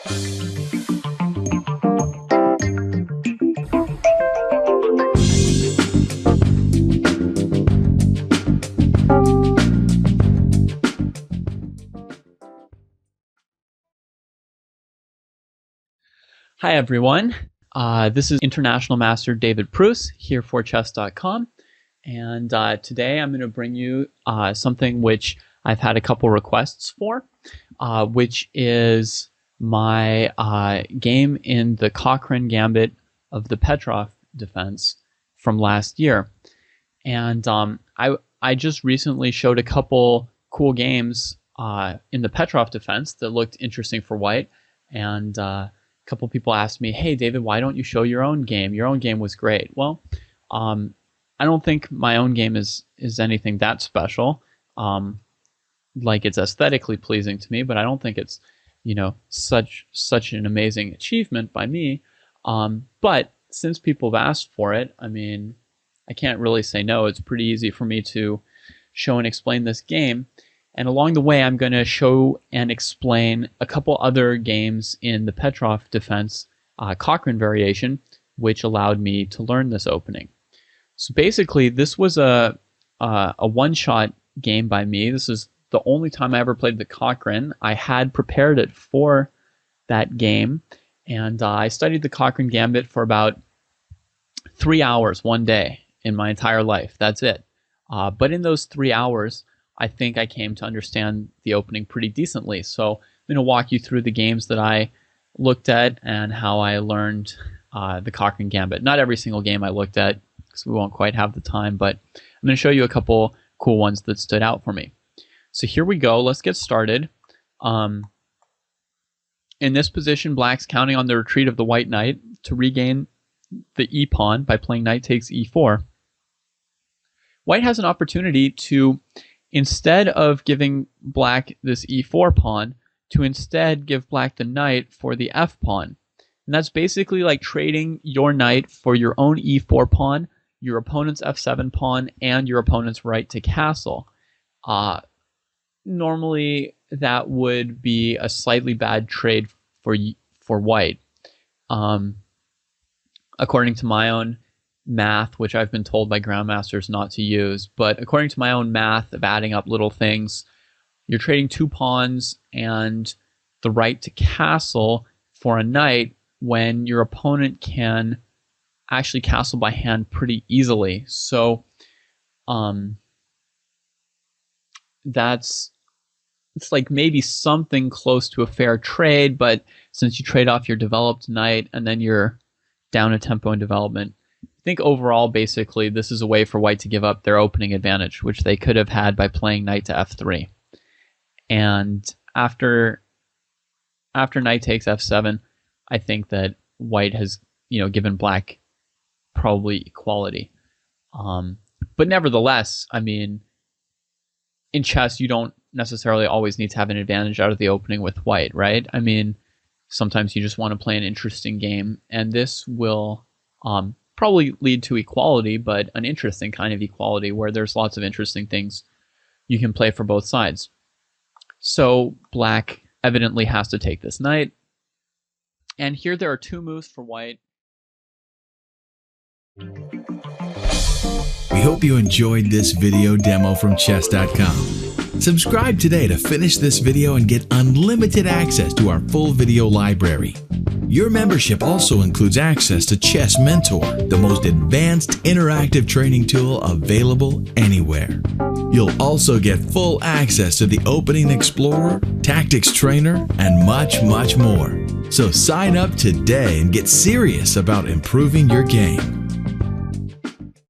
Hi everyone, this is International Master David Pruess here for Chess.com, and today I'm going to bring you something which I've had a couple requests for, which is my game in the Cochrane Gambit of the Petrov defense from last year. And I just recently showed a couple cool games in the Petrov defense that looked interesting for white, and a couple people asked me, "Hey David, why don't you show your own game? Your own game was great." Well, I don't think my own game is anything that special. Like, it's aesthetically pleasing to me, but I don't think it's, you know, such an amazing achievement by me. But since people have asked for it, I mean, I can't really say no. It's pretty easy for me to show and explain this game. And along the way, I'm going to show and explain a couple other games in the Petrov defense Cochrane variation, which allowed me to learn this opening. So basically, this was a one-shot game by me. This is the only time I ever played the Cochrane. I had prepared it for that game, and I studied the Cochrane Gambit for about 3 hours one day in my entire life. That's it. But in those 3 hours, I think I came to understand the opening pretty decently. So I'm going to walk you through the games that I looked at and how I learned the Cochrane Gambit. Not every single game I looked at, because we won't quite have the time, but I'm going to show you a couple cool ones that stood out for me. So here we go. Let's get started. In this position, black's counting on the retreat of the white knight to regain the e-pawn by playing knight takes e4. White has an opportunity to, instead of giving black this e4 pawn, to instead give black the knight for the f pawn. And that's basically like trading your knight for your own e4 pawn, your opponent's f7 pawn, and your opponent's right to castle. Normally, that would be a slightly bad trade for white. According to my own math, which I've been told by grandmasters not to use, but according to my own math of adding up little things, you're trading 2 pawns and the right to castle for a knight when your opponent can actually castle by hand pretty easily. So it's like maybe something close to a fair trade, but since you trade off your developed knight and then you're down a tempo in development, I think overall, basically, this is a way for white to give up their opening advantage, which they could have had by playing knight to f3. And after knight takes f7, I think that white has, given black probably equality. But nevertheless, I mean, in chess, you don't necessarily always need to have an advantage out of the opening with white, right? I mean, sometimes you just want to play an interesting game, and this will probably lead to equality, but an interesting kind of equality where there's lots of interesting things you can play for both sides. So black evidently has to take this knight. And here there are 2 moves for white. We hope you enjoyed this video demo from Chess.com. Subscribe today to finish this video and get unlimited access to our full video library. Your membership also includes access to Chess Mentor, the most advanced interactive training tool available anywhere. You'll also get full access to the Opening Explorer, Tactics Trainer, and much, much more. So sign up today and get serious about improving your game.